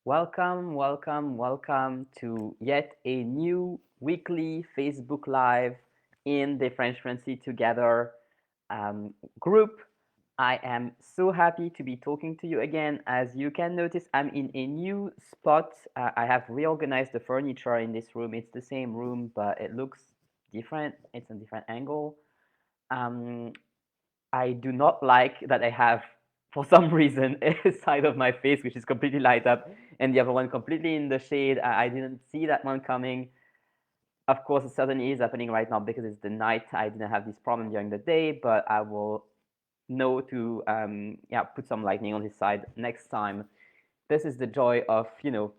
Welcome, welcome, welcome to yet a new weekly Facebook Live in the French Fluency Together group. I am so happy to be talking to you again. As you can notice, I'm in a new spot. I have reorganized the furniture in this room. It's the same room, but it looks different. It's a different angle. Um, I do not like that I have, for some reason, a side of my face which is completely light up and the other one completely in the shade. I didn't see that one coming. Of course, it certainly is happening right now because it's the night. I didn't have this problem during the day, but I will know to put some lightning on his side next time. This is the joy of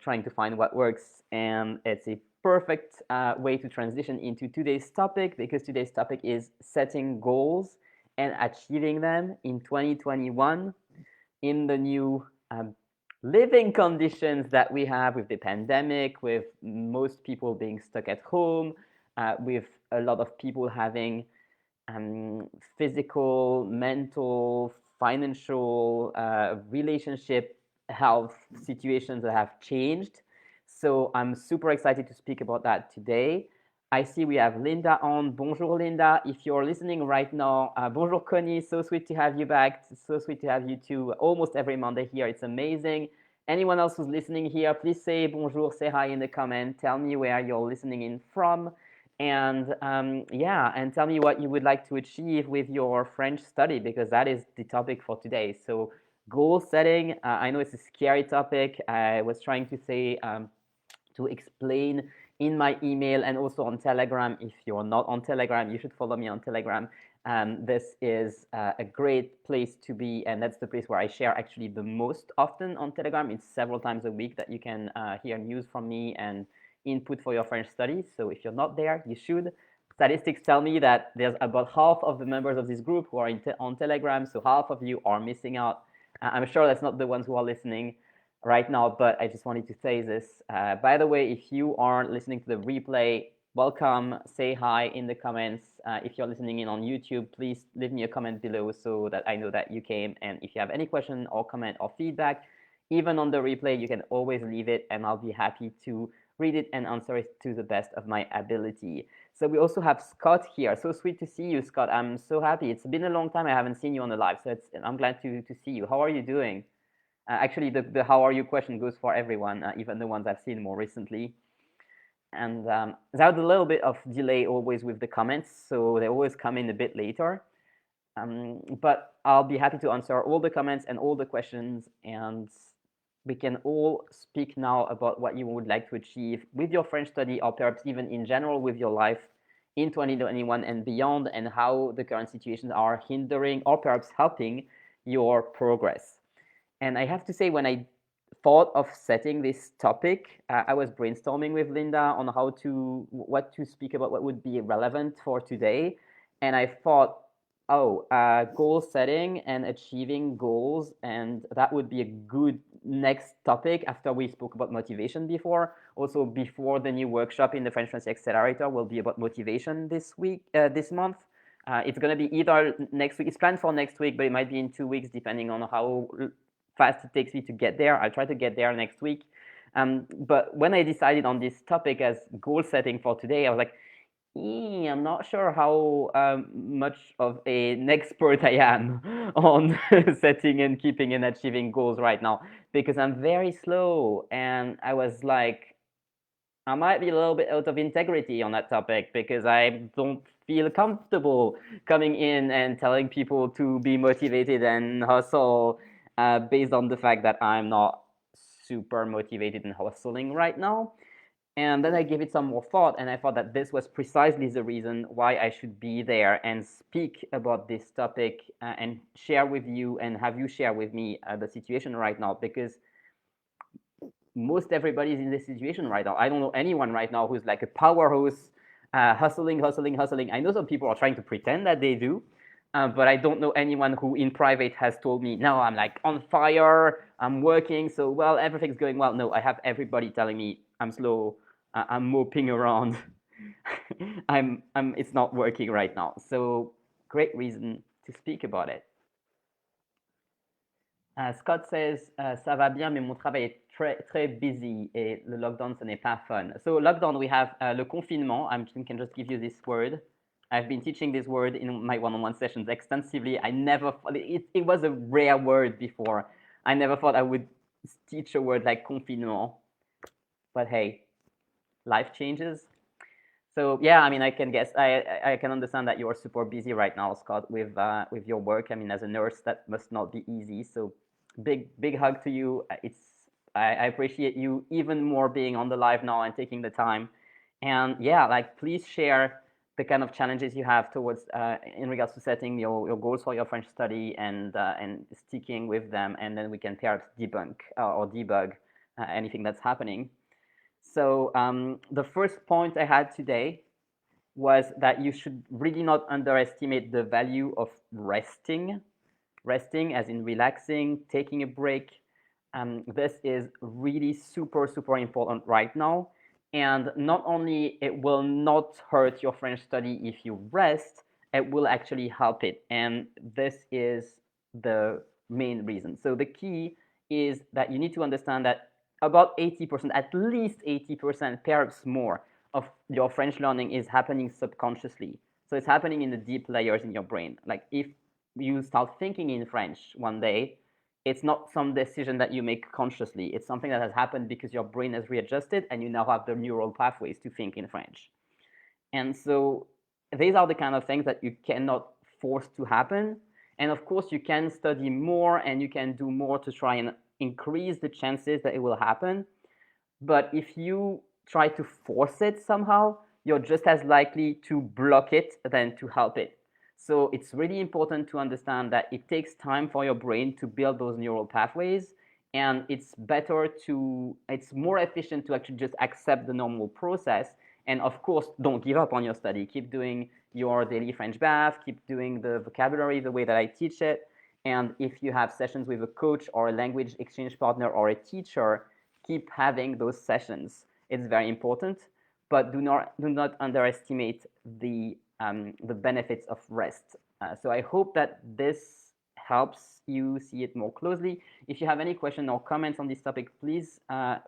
trying to find what works, and it's a perfect way to transition into today's topic because today's topic is setting goals and achieving them in 2021 in the new living conditions that we have with the pandemic, with most people being stuck at home, with a lot of people having physical, mental, financial, relationship, health situations that have changed. So I'm super excited to speak about that today. I see we have Linda on. Bonjour, Linda. If you're listening right now, bonjour, Connie. So sweet to have you back. So sweet to have you too. Almost every Monday here. It's amazing. Anyone else who's listening here, please say bonjour, say hi in the comment. Tell me where you're listening in from. And and tell me what you would like to achieve with your French study because that is the topic for today. So, goal setting. I know it's a scary topic. I was trying to say to explain in my email and also on Telegram. If you're not on Telegram, you should follow me on Telegram. This is a great place to be, and that's the place where I share actually the most often on Telegram. It's several times a week that you can hear news from me and input for your French studies. So if you're not there, you should. Statistics tell me that there's about half of the members of this group who are on Telegram, so half of you are missing out. I'm sure that's not the ones who are listening right now, but I just wanted to say this. By the way, if you are listening to the replay, welcome. Say hi in the comments. If you're listening in on YouTube, please leave me a comment below so that I know that you came. And if you have any question or comment or feedback, even on the replay, you can always leave it, and I'll be happy to read it and answer it to the best of my ability. So we also have Scott here. So sweet to see you, Scott. I'm so happy. It's been a long time I haven't seen you on the live, so I'm glad to see you. How are you doing? Actually, the how are you question goes for everyone, even the ones I've seen more recently. And there's a little bit of delay always with the comments, so they always come in a bit later. But I'll be happy to answer all the comments and all the questions, and we can all speak now about what you would like to achieve with your French study, or perhaps even in general with your life in 2021 and beyond, and how the current situations are hindering or perhaps helping your progress. And I have to say, when I thought of setting this topic, I was brainstorming with Linda on what to speak about, what would be relevant for today. And I thought, goal setting and achieving goals, and that would be a good next topic after we spoke about motivation before. Also, before the new workshop in the French Fluency Accelerator will be about motivation this month. It's going to be either next week. It's planned for next week, but it might be in 2 weeks, depending on how fast it takes me to get there. I'll try to get there next week. But when I decided on this topic as goal setting for today, I was like, I'm not sure how much of an expert I am on setting and keeping and achieving goals right now because I'm very slow. And I was like, I might be a little bit out of integrity on that topic because I don't feel comfortable coming in and telling people to be motivated and hustle based on the fact that I'm not super motivated and hustling right now. And then I gave it some more thought, and I thought that this was precisely the reason why I should be there and speak about this topic and share with you and have you share with me the situation right now because most everybody's in this situation right now. I don't know anyone right now who's like a powerhouse, hustling, hustling, hustling. I know some people are trying to pretend that they do, but I don't know anyone who in private has told me, no, I'm like on fire, I'm working so well, everything's going well. No, I have everybody telling me I'm slow, I'm moping around. It's not working right now. So great reason to speak about it. Scott says, ça va bien, mais mon travail est très busy et le lockdown, ce n'est pas fun. So lockdown, we have le confinement. I can just give you this word. I've been teaching this word in my one-on-one sessions extensively. It was a rare word before. I never thought I would teach a word like confinement. But hey, life changes. So yeah, I mean, I can guess, I can understand that you're super busy right now, Scott, with your work. I mean, as a nurse, that must not be easy. So big hug to you. I appreciate you even more being on the live now and taking the time. And yeah, like please share the kind of challenges you have towards in regards to setting your goals for your French study and sticking with them, and then we can perhaps debunk or debug anything that's happening. So the first point I had today was that you should really not underestimate the value of resting. Resting, as in relaxing, taking a break. This is really super important right now. And not only it will not hurt your French study if you rest, it will actually help it. And this is the main reason. So the key is that you need to understand that about 80%, at least 80%, perhaps more, of your French learning is happening subconsciously. So it's happening in the deep layers in your brain. Like if you start thinking in French one day, it's not some decision that you make consciously. It's something that has happened because your brain has readjusted and you now have the neural pathways to think in French. And so these are the kind of things that you cannot force to happen. And of course, you can study more and you can do more to try and increase the chances that it will happen. But if you try to force it somehow, you're just as likely to block it than to help it. So it's really important to understand that it takes time for your brain to build those neural pathways. And it's more efficient to actually just accept the normal process. And of course, don't give up on your study. Keep doing your daily French bath, keep doing the vocabulary the way that I teach it. And if you have sessions with a coach or a language exchange partner or a teacher, keep having those sessions. It's very important, but do not underestimate the benefits of rest. So I hope that this helps you see it more closely. If you have any question or comments on this topic, please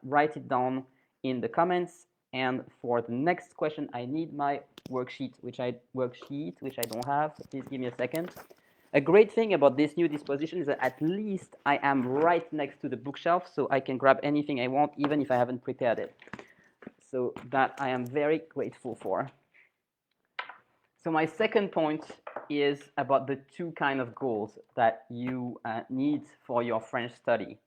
write it down in the comments. And for the next question, I need my worksheet, which I don't have. So please give me a second. A great thing about this new disposition is that at least I am right next to the bookshelf, so I can grab anything I want, even if I haven't prepared it. So that I am very grateful for. So my second point is about the two kind of goals that you need for your French study.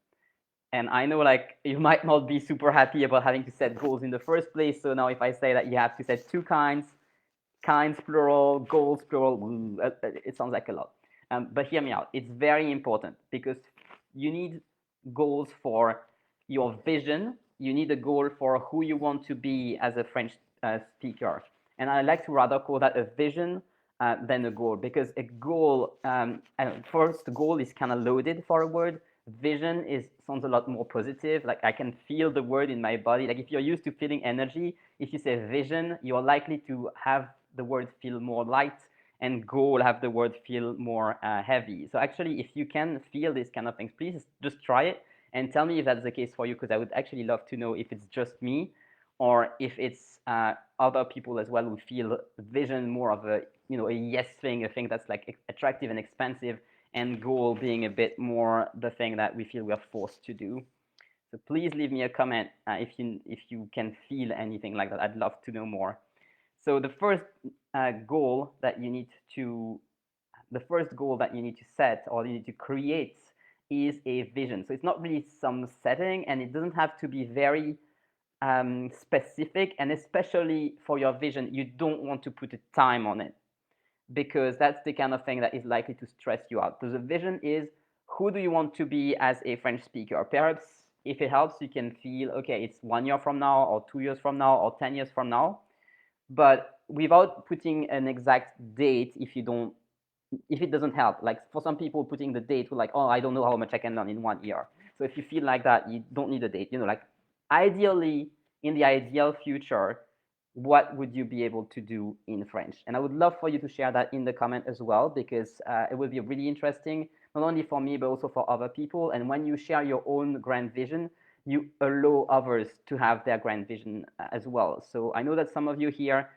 And I know like you might not be super happy about having to set goals in the first place. So now if I say that you have to set two kinds plural, goals plural, it sounds like a lot. But hear me out. It's very important because you need goals for your vision. You need a goal for who you want to be as a French speaker. And I like to rather call that a vision than a goal, because a goal, first, goal is kind of loaded for a word. Vision sounds a lot more positive. Like I can feel the word in my body. Like if you're used to feeling energy, if you say vision, you're likely to have the word feel more light, and goal have the word feel more heavy. So actually, if you can feel these kind of things, please just try it and tell me if that's the case for you, because I would actually love to know if it's just me or if it's other people as well who feel vision more of a yes thing, a thing that's like attractive and expensive, and goal being a bit more the thing that we feel we are forced to do. So please leave me a comment if you can feel anything like that. I'd love to know more. So the first goal that you need to set, or you need to create, is a vision. So it's not really some setting, and it doesn't have to be very specific. And especially for your vision, you don't want to put a time on it, because that's the kind of thing that is likely to stress you out. So the vision is, who do you want to be as a French speaker? Perhaps if it helps, you can feel, okay, it's 1 year from now, or 2 years from now, or 10 years from now. But without putting an exact date, if it doesn't help. Like for some people, putting the date will like, oh, I don't know how much I can learn in 1 year. So if you feel like that, you don't need a date. Like ideally, in the ideal future, what would you be able to do in French? And I would love for you to share that in the comment as well, because it would be really interesting, not only for me, but also for other people. And when you share your own grand vision, you allow others to have their grand vision as well. So I know that some of you here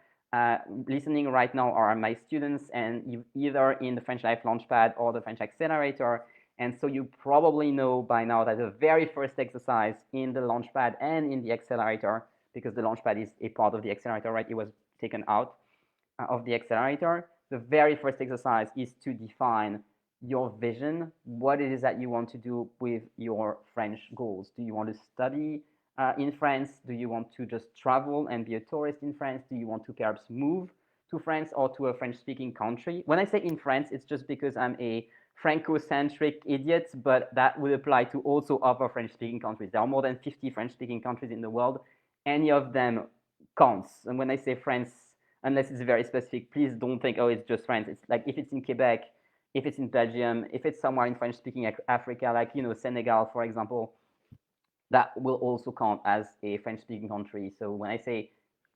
listening right now are my students, and either in the French Life Launchpad or the French Accelerator. And so you probably know by now that the very first exercise in the Launchpad and in the Accelerator, because the Launchpad is a part of the Accelerator, right? It was taken out of the Accelerator. The very first exercise is to define your vision, what it is that you want to do with your French goals. Do you want to study in France? Do you want to just travel and be a tourist in France? Do you want to perhaps move to France or to a French-speaking country? When I say in France, it's just because I'm a Franco-centric idiot, but that would apply to also other French-speaking countries. There are more than 50 French-speaking countries in the world. Any of them counts. And when I say France, unless it's very specific, please don't think, oh, it's just France. It's like if it's in Quebec, if it's in Belgium, if it's somewhere in French-speaking Africa, like, Senegal, for example, that will also count as a French-speaking country. So when I say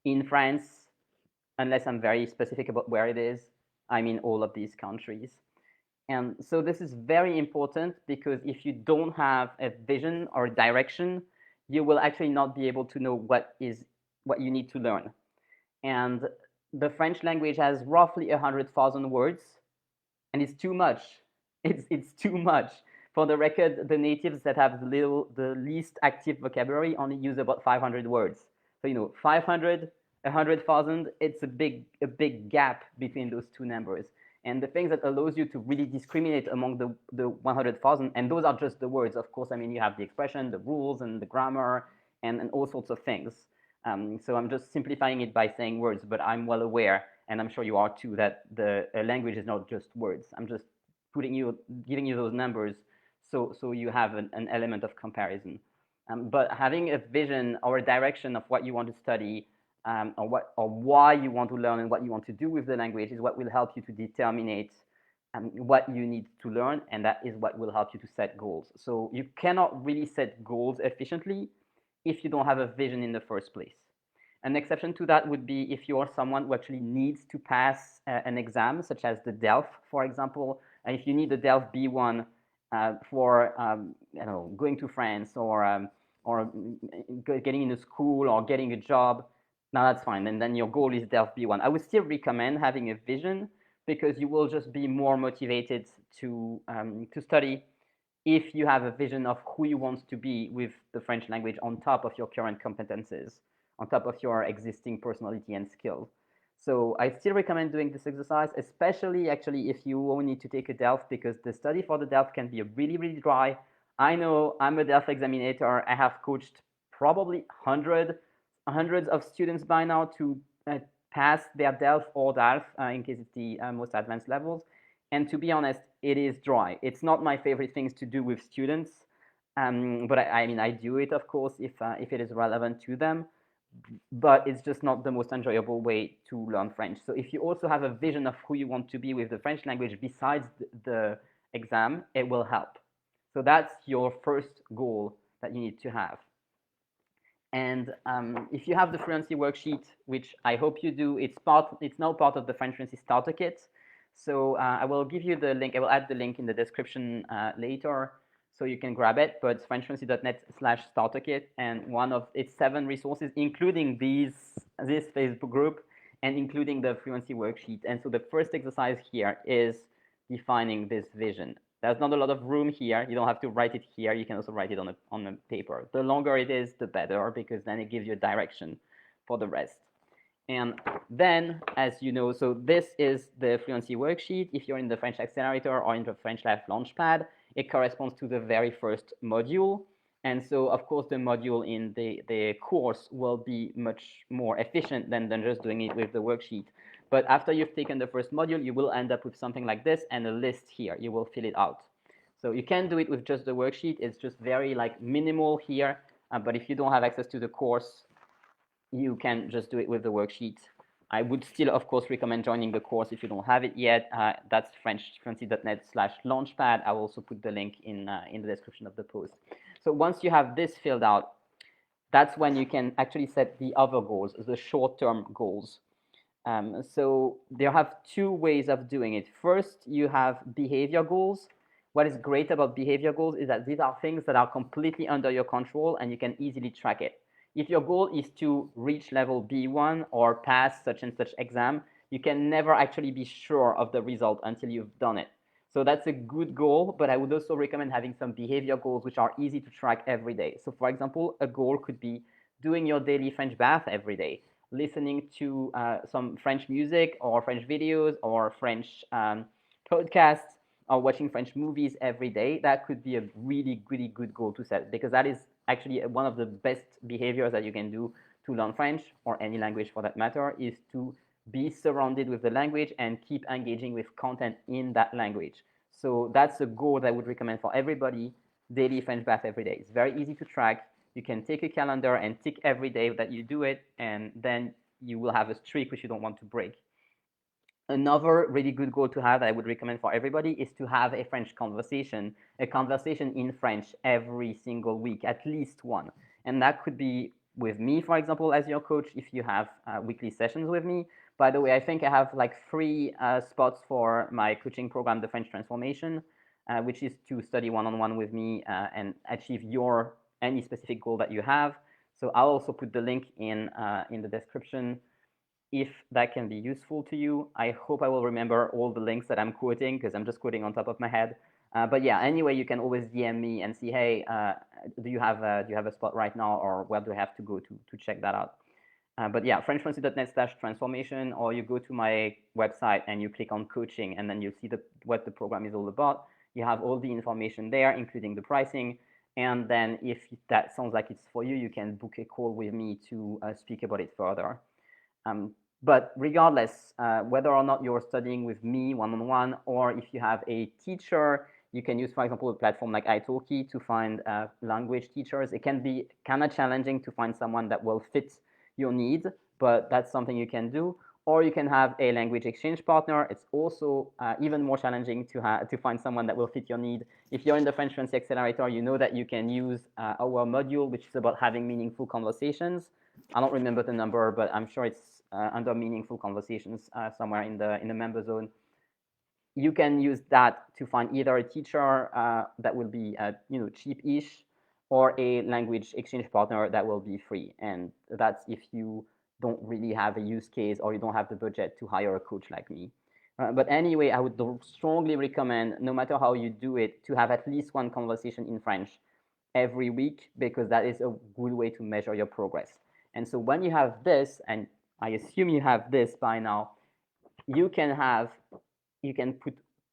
in France, unless I'm very specific about where it is, I mean all of these countries. And so this is very important, because if you don't have a vision or a direction, you will actually not be able to know what you need to learn. And the French language has roughly 100,000 words, and it's too much. It's too much. For the record, the natives that have the least active vocabulary only use about 500 words. So 500, 100,000, it's a big gap between those two numbers. And the thing that allows you to really discriminate among the 100,000, and those are just the words, of course. I mean, you have the expression, the rules, and the grammar, and all sorts of things. So I'm just simplifying it by saying words, but I'm well aware, and I'm sure you are too, that the language is not just words. I'm just giving you those numbers so you have an element of comparison. But having a vision or a direction of what you want to study, or why you want to learn and what you want to do with the language, is what will help you to determine what you need to learn, and that is what will help you to set goals. So you cannot really set goals efficiently if you don't have a vision in the first place. An exception to that would be if you are someone who actually needs to pass an exam, such as the DELF, for example. If you need the DELF B1 for going to France or getting into school or getting a job, now that's fine. And then your goal is DELF B1. I would still recommend having a vision, because you will just be more motivated to study if you have a vision of who you want to be with the French language on top of your current competences, on top of your existing personality and skills. So I still recommend doing this exercise, especially actually if you only need to take a DELF, because the study for the DELF can be really, really dry. I know I'm a DELF examinator. I have coached probably hundreds of students by now to pass their DELF or DALF in case it's the most advanced levels. And to be honest, it is dry. It's not my favorite things to do with students, but I mean, I do it, of course, if it is relevant to them. But it's just not the most enjoyable way to learn French. So if you also have a vision of who you want to be with the French language besides the exam, it will help. So that's your first goal that you need to have. And if you have the fluency worksheet, which I hope you do, it's now part of the French Fluency Starter Kit. So I will give you the link. I will add the link in the description later, so you can grab it. But frenchfluency.net/starter kit, and one of its 7 resources, including this Facebook group, and including the fluency worksheet. And so the first exercise here is defining this vision. There's not a lot of room here. You don't have to write it here. You can also write it on a paper. The longer it is, the better, because then it gives you a direction for the rest. And then, as you know, so this is the fluency worksheet. If you're in the French Accelerator or in the French Life Launchpad, it corresponds to the very first module. And so, of course, the module in the course will be much more efficient than just doing it with the worksheet. But after you've taken the first module, you will end up with something like this and a list here. You will fill it out. So you can do it with just the worksheet. It's just very minimal here. But if you don't have access to the course, you can just do it with the worksheet. I would still, of course, recommend joining the course if you don't have it yet. That's frenchfluency.net/launchpad. I will also put the link in the description of the post. So once you have this filled out, that's when you can actually set the other goals, the short-term goals. So there have 2 ways of doing it. First, you have behavior goals. what is great about behavior goals is that these are things that are completely under your control and you can easily track it. If your goal is to reach level B1 or pass such and such exam, you can never actually be sure of the result until you've done it. So that's a good goal, but I would also recommend having some behavior goals which are easy to track every day. So for example, a goal could be doing your daily French bath every day, listening to some French music or French videos or French podcasts or watching French movies every day. That could be a really, really good goal to set because that is actually one of the best behaviors that you can do to learn French or any language for that matter is to be surrounded with the language and keep engaging with content in that language. So that's a goal that I would recommend for everybody, daily French bath every day. It's very easy to track. You can take a calendar and tick every day that you do it, and then you will have a streak which you don't want to break. Another really good goal to have that I would recommend for everybody is to have a conversation in French every single week, at least one. And that could be with me, for example, as your coach, if you have weekly sessions with me. By the way, I think I have like 3 spots for my coaching program, The French Transformation, which is to study one-on-one with me and achieve your any specific goal that you have. So I'll also put the link in the description if that can be useful to you. I hope I will remember all the links that I'm quoting because I'm just quoting on top of my head. But yeah, anyway, you can always DM me and see, hey, do you have a spot right now, or where do I have to go to check that out? But yeah, frenchfluency.net/transformation, or you go to my website and you click on coaching, and then you'll see what the program is all about. You have all the information there, including the pricing. And then if that sounds like it's for you, you can book a call with me to speak about it further. But regardless, whether or not you're studying with me one-on-one, or if you have a teacher, you can use, for example, a platform like italki to find language teachers. It can be kind of challenging to find someone that will fit your needs, but that's something you can do. Or you can have a language exchange partner. It's also even more challenging to find someone that will fit your need. If you're in the French Fluency Accelerator, you know that you can use our module, which is about having meaningful conversations. I don't remember the number, but I'm sure it's under meaningful conversations somewhere in the member zone. You can use that to find either a teacher that will be cheap-ish, or a language exchange partner that will be free. And that's if you don't really have a use case or you don't have the budget to hire a coach like me. But anyway, I would strongly recommend, no matter how you do it, to have at least one conversation in French every week, because that is a good way to measure your progress. And so when you have this, and I assume you have this by now, you can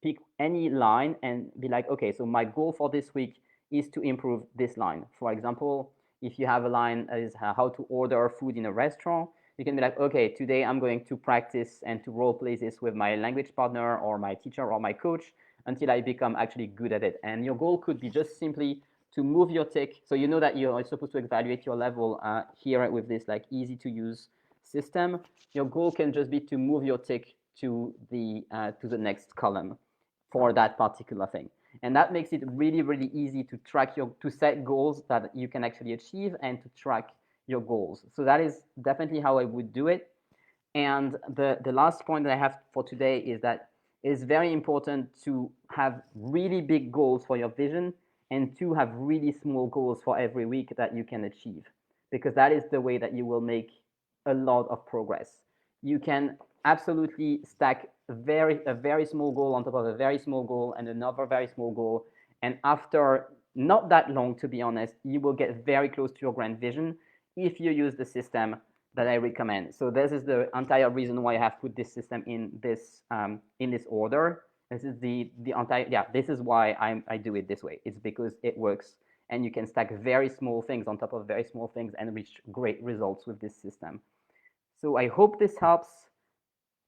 pick any line and be like, okay, so my goal for this week is to improve this line. For example, if you have a line that is how to order food in a restaurant, you can be like, okay, today I'm going to practice and to role play this with my language partner or my teacher or my coach until I become actually good at it. And your goal could be just simply to move your tick. So you know that you're supposed to evaluate your level here with this like easy to use system. Your goal can just be to move your tick to the next column for that particular thing. And that makes it really, really easy to track to set goals that you can actually achieve and to track your goals. So that is definitely how I would do it. And the last point that I have for today is that it is very important to have really big goals for your vision, and to have really small goals for every week that you can achieve, because that is the way that you will make a lot of progress. You can absolutely stack a very small goal on top of a very small goal and another very small goal. And after not that long, to be honest, you will get very close to your grand vision if you use the system that I recommend. So this is the entire reason why I have put this system in this order. This is the entire, yeah, this is why I do it this way. It's because it works, and you can stack very small things on top of very small things and reach great results with this system. So I hope this helps.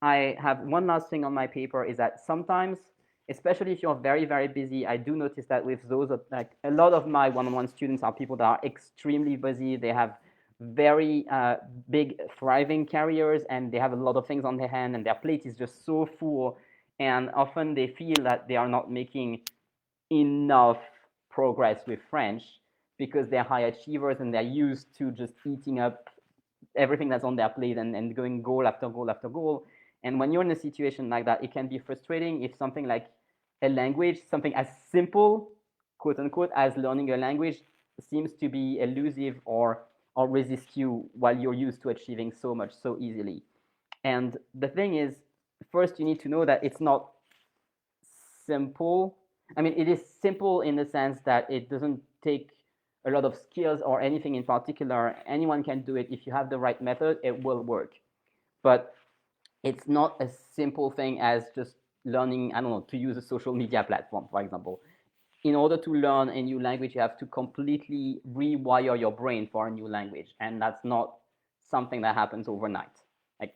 I have one last thing on my paper, is that sometimes, especially if you're very, very busy, I do notice that with those, like a lot of my one-on-one students are people that are extremely busy. They have very big thriving careers, and they have a lot of things on their hand, and their plate is just so full. And often they feel that they are not making enough progress with French because they're high achievers and they're used to just eating up everything that's on their plate and going goal after goal after goal. And when you're in a situation like that, it can be frustrating if something like a language, something as simple, quote unquote, as learning a language seems to be elusive or resist you while you're used to achieving so much so easily. And the thing is, first you need to know that it's not simple. I mean, it is simple in the sense that it doesn't take a lot of skills or anything in particular. Anyone can do it. If you have the right method, it will work. But it's not a simple thing as just learning, I don't know, to use a social media platform, for example. In order to learn a new language, you have to completely rewire your brain for a new language. And that's not something that happens overnight. Like,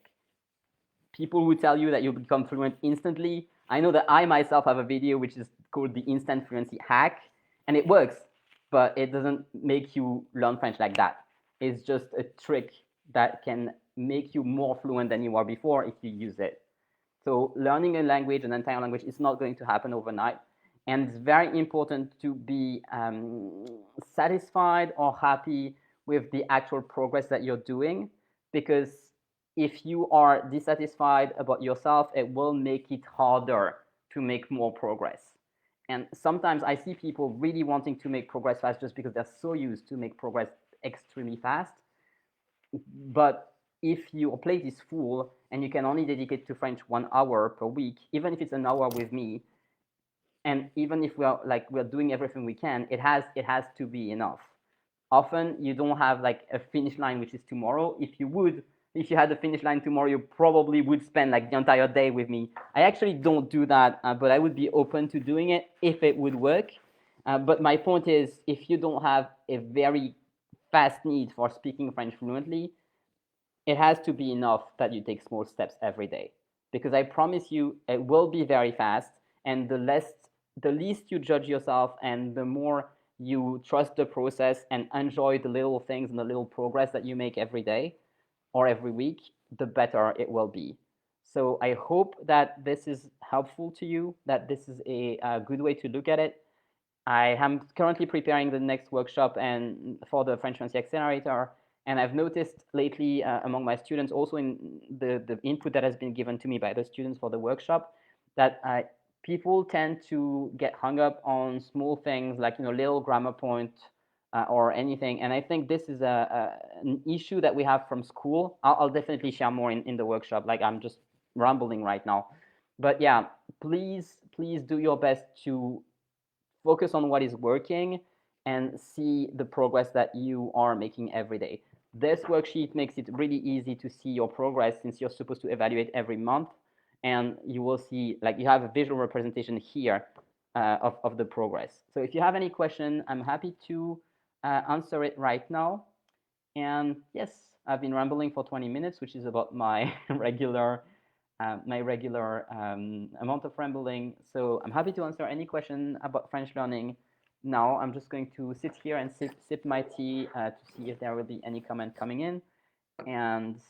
people who tell you that you become fluent instantly, I know that I myself have a video which is called the Instant Fluency Hack, and it works, but it doesn't make you learn French like that. It's just a trick that can make you more fluent than you were before if you use it. So learning a language, an entire language, is not going to happen overnight. And it's very important to be satisfied or happy with the actual progress that you're doing, because if you are dissatisfied about yourself, it will make it harder to make more progress. And sometimes I see people really wanting to make progress fast just because they're so used to make progress extremely fast. But if your plate is full and you can only dedicate to French 1 hour per week, even if it's an hour with me, and even if we're doing everything we can, it has to be enough. Often you don't have like a finish line which is tomorrow. If you had a finish line tomorrow, you probably would spend like the entire day with me. I actually don't do that, but I would be open to doing it if it would work. But my point is, if you don't have a very fast need for speaking French fluently, it has to be enough that you take small steps every day. Because I promise you, it will be very fast, and the least you judge yourself and the more you trust the process and enjoy the little things and the little progress that you make every day or every week, the better it will be. So I hope that this is helpful to you, that this is a good way to look at it. I am currently preparing the next workshop and for the French Fluency Accelerator, and I've noticed lately among my students, also in the input that has been given to me by the students for the workshop, that people tend to get hung up on small things like little grammar point or anything. And I think this is an issue that we have from school. I'll definitely share more in the workshop. Like, I'm just rambling right now. But yeah, please do your best to focus on what is working and see the progress that you are making every day. This worksheet makes it really easy to see your progress, since you're supposed to evaluate every month, and you will see, like, you have a visual representation here of the progress. So if you have any question, I'm happy to answer it right now. And yes, I've been rambling for 20 minutes, which is about my regular amount of rambling. So I'm happy to answer any question about French learning. Now I'm just going to sit here and sip my tea to see if there will be any comment coming in. And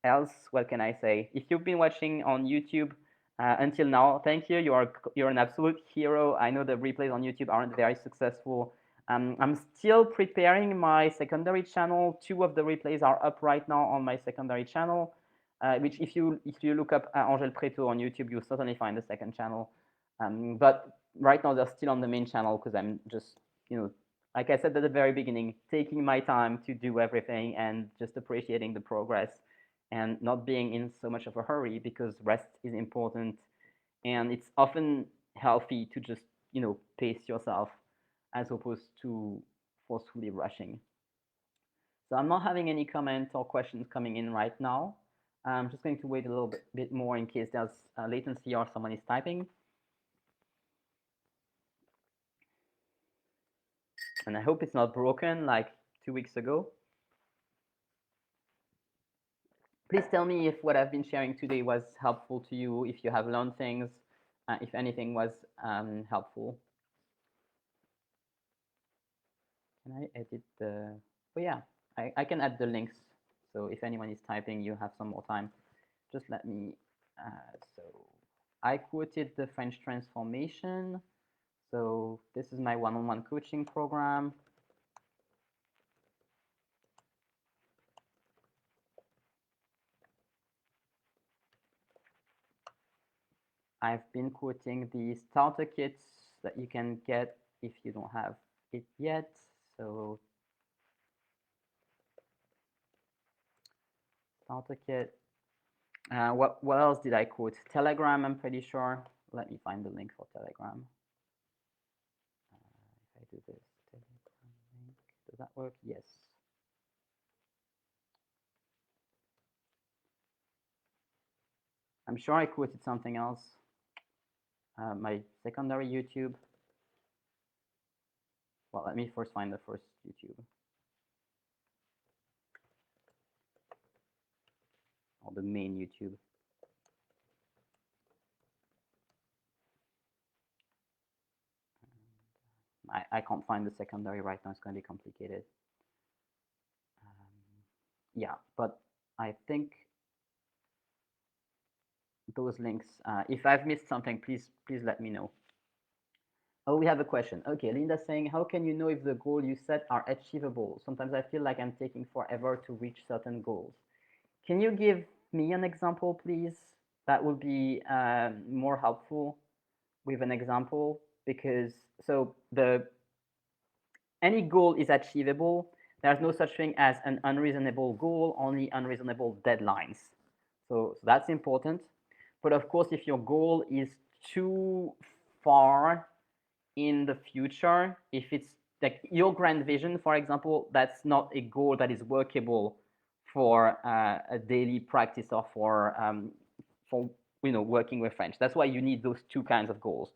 else, what can I say? If you've been watching on YouTube until now, thank you. You're an absolute hero. I know the replays on YouTube aren't very successful. I'm still preparing my secondary channel. 2 of the replays are up right now on my secondary channel. Which if you look up Angèle Préto on YouTube, you'll certainly find the second channel. But right now they're still on the main channel because I'm just, like I said at the very beginning, taking my time to do everything and just appreciating the progress and not being in so much of a hurry, because rest is important. And it's often healthy to just, pace yourself as opposed to forcefully rushing. So I'm not having any comments or questions coming in right now. I'm just going to wait a little bit more in case there's latency or someone is typing. And I hope it's not broken like 2 weeks ago. Please tell me if what I've been sharing today was helpful to you, if you have learned things, if anything was helpful. Can I edit the, oh yeah, I can add the links. So if anyone is typing, you have some more time. Just let me, so I quoted the French transformation. So this is my one-on-one coaching program. I've been quoting the starter kits that you can get if you don't have it yet. So starter kit. What else did I quote? Telegram, I'm pretty sure. Let me find the link for Telegram. If I do this, Telegram link, does that work? Yes. I'm sure I quoted something else. My secondary YouTube. Well, let me first find the first YouTube. Or the main YouTube. I can't find the secondary right now. It's going to be complicated. Yeah, but I think those links, if I've missed something, please let me know. Oh, we have a question. Okay, Linda's saying, how can you know if the goals you set are achievable? Sometimes I feel like I'm taking forever to reach certain goals. Can you give me an example, please? That would be more helpful with an example, because so any goal is achievable. There's no such thing as an unreasonable goal, only unreasonable deadlines. So that's important. But of course, if your goal is too far in the future, if it's like your grand vision, for example, that's not a goal that is workable for a daily practice or for working with French. That's why you need those two kinds of goals,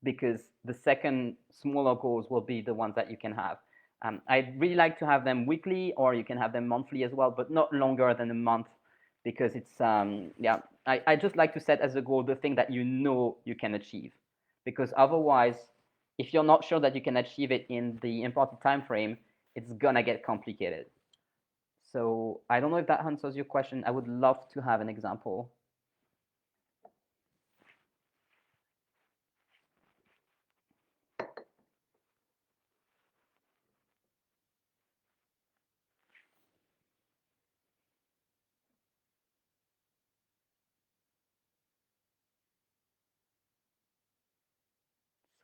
because the second smaller goals will be the ones that you can have. I'd really like to have them weekly, or you can have them monthly as well, but not longer than a month, because it's yeah. I just like to set as a goal the thing that you know you can achieve, because otherwise, if you're not sure that you can achieve it in the important time frame, it's gonna get complicated. So I don't know if that answers your question. I would love to have an example.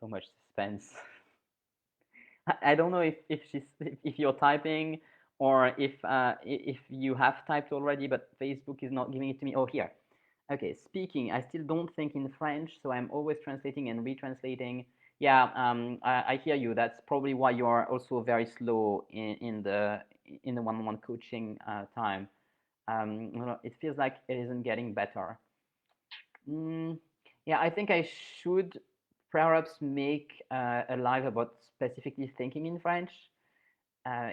So much suspense. I don't know if you're typing, or if you have typed already, but Facebook is not giving it to me. Oh, here. Okay, speaking. I still don't think in French, so I'm always translating and retranslating. Yeah, I hear you. That's probably why you are also very slow in the one-on-one coaching time. It feels like it isn't getting better. Mm, yeah, I think I should perhaps make a live about specifically thinking in French.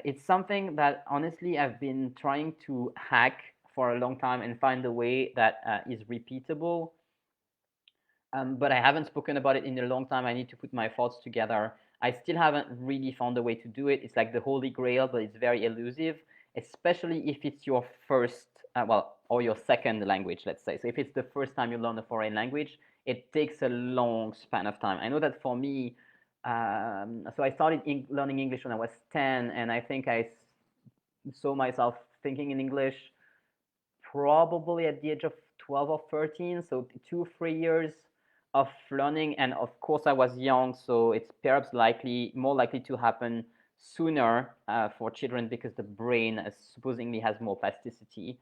It's something that honestly I've been trying to hack for a long time and find a way that is repeatable. But I haven't spoken about it in a long time. I need to put my thoughts together. I still haven't really found a way to do it. It's like the holy grail, but it's very elusive, especially if it's your first, or your second language, let's say. So if it's the first time you learn a foreign language, it takes a long span of time. I know that for me, so I started learning English when I was 10, and I think I saw myself thinking in English probably at the age of 12 or 13, so 2 3 years of learning. And of course I was young, so it's perhaps more likely to happen sooner for children, because the brain supposedly has more plasticity.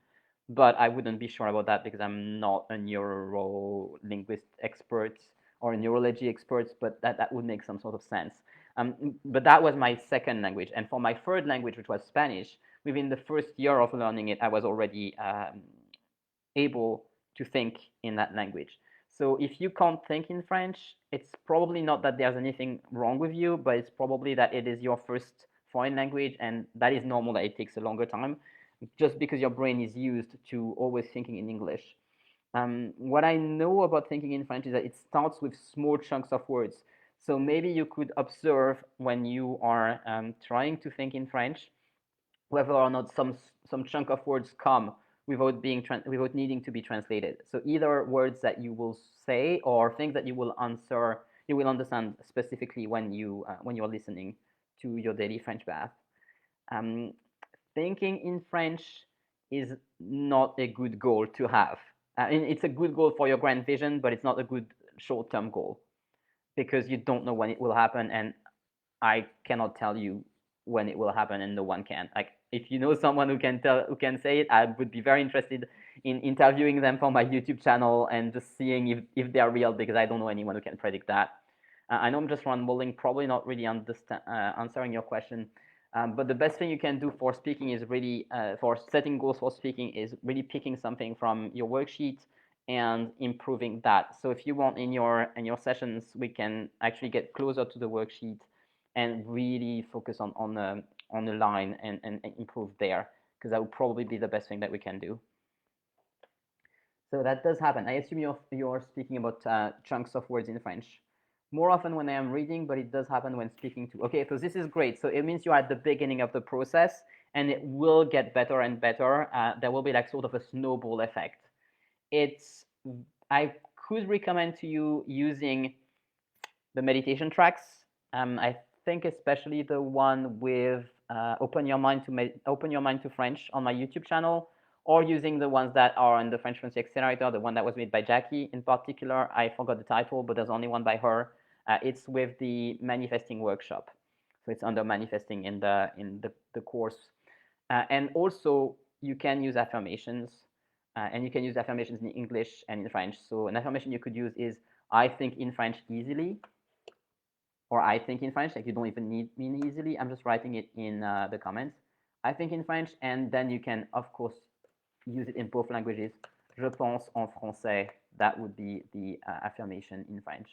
But I wouldn't be sure about that, because I'm not a neuro linguist expert or a neurology expert, but that would make some sort of sense. But that was my second language. And for my third language, which was Spanish, within the first year of learning it, I was already able to think in that language. So if you can't think in French, it's probably not that there's anything wrong with you, but it's probably that it is your first foreign language, and that is normal that it takes a longer time, just because your brain is used to always thinking in English. What I know about thinking in French is that it starts with small chunks of words. So maybe you could observe when you are trying to think in French, whether or not some chunk of words come without needing to be translated. So either words that you will say, or things that you will understand specifically when you're listening to your daily French bath. Um, Thinking in French is not a good goal to have. It's a good goal for your grand vision, but it's not a good short-term goal because you don't know when it will happen, and I cannot tell you when it will happen, and no one can. Like, if you know someone who can say it, I would be very interested in interviewing them for my YouTube channel and just seeing if they are real, because I don't know anyone who can predict that. I know I'm just rambling, probably not really answering your question. But the best thing you can do for speaking is really, for setting goals for speaking, is really picking something from your worksheet and improving that. So if you want, in your sessions, we can actually get closer to the worksheet and really focus on the line and improve there, because that would probably be the best thing that we can do. So that does happen. I assume you're speaking about chunks of words in French. More often when I am reading, but it does happen when speaking to. Okay, so this is great. So it means you're at the beginning of the process, and it will get better and better. There will be like sort of a snowball effect. I could recommend to you using the meditation tracks. I think especially the one with open your mind to French on my YouTube channel, or using the ones that are on the French Fluency Accelerator, the one that was made by Jackie in particular. I forgot the title, but there's only one by her. It's with the manifesting workshop, so it's under manifesting in the course. And also you can use affirmations, and you can use affirmations in English and in French. So an affirmation you could use is, I think in French easily, or I think in French. Like, you don't even need mean easily. I'm just writing it in the comments. I think in French, and then you can, of course, use it in both languages. Je pense en français. That would be the affirmation in French.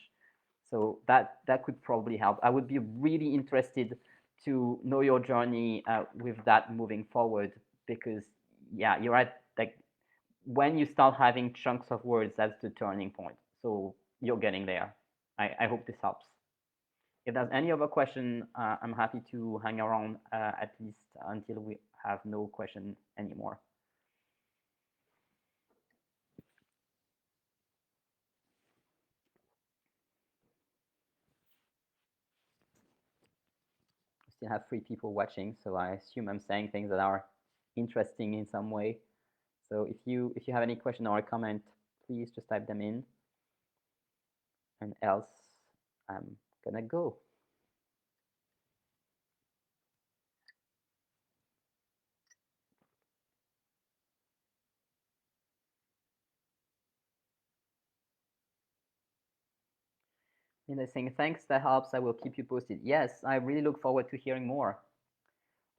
So that could probably help. I would be really interested to know your journey with that moving forward, because yeah, you're at, like, when you start having chunks of words, that's the turning point. So you're getting there. I hope this helps. If there's any other question, I'm happy to hang around at least until we have no question anymore. I still have 3 people watching, so I assume I'm saying things that are interesting in some way. So if you have any question or a comment, please just type them in, and else I'm gonna go. And they're saying, thanks, that helps. I will keep you posted. Yes, I really look forward to hearing more.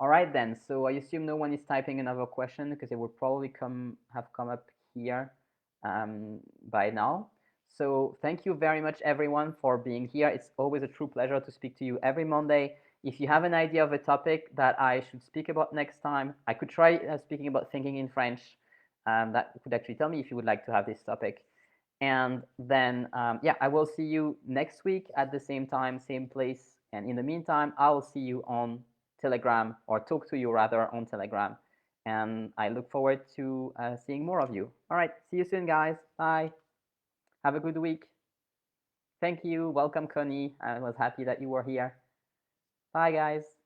All right then. So I assume no one is typing another question, because it will probably have come up here by now. So thank you very much, everyone, for being here. It's always a true pleasure to speak to you every Monday. If you have an idea of a topic that I should speak about next time, I could try speaking about thinking in French. That could actually tell me if you would like to have this topic. And then, yeah, I will see you next week at the same time, same place. And in the meantime, I will see you on Telegram, or talk to you rather on Telegram. And I look forward to seeing more of you. All right, see you soon, guys. Bye. Have a good week. Thank you. Welcome, Connie. I was happy that you were here. Bye, guys.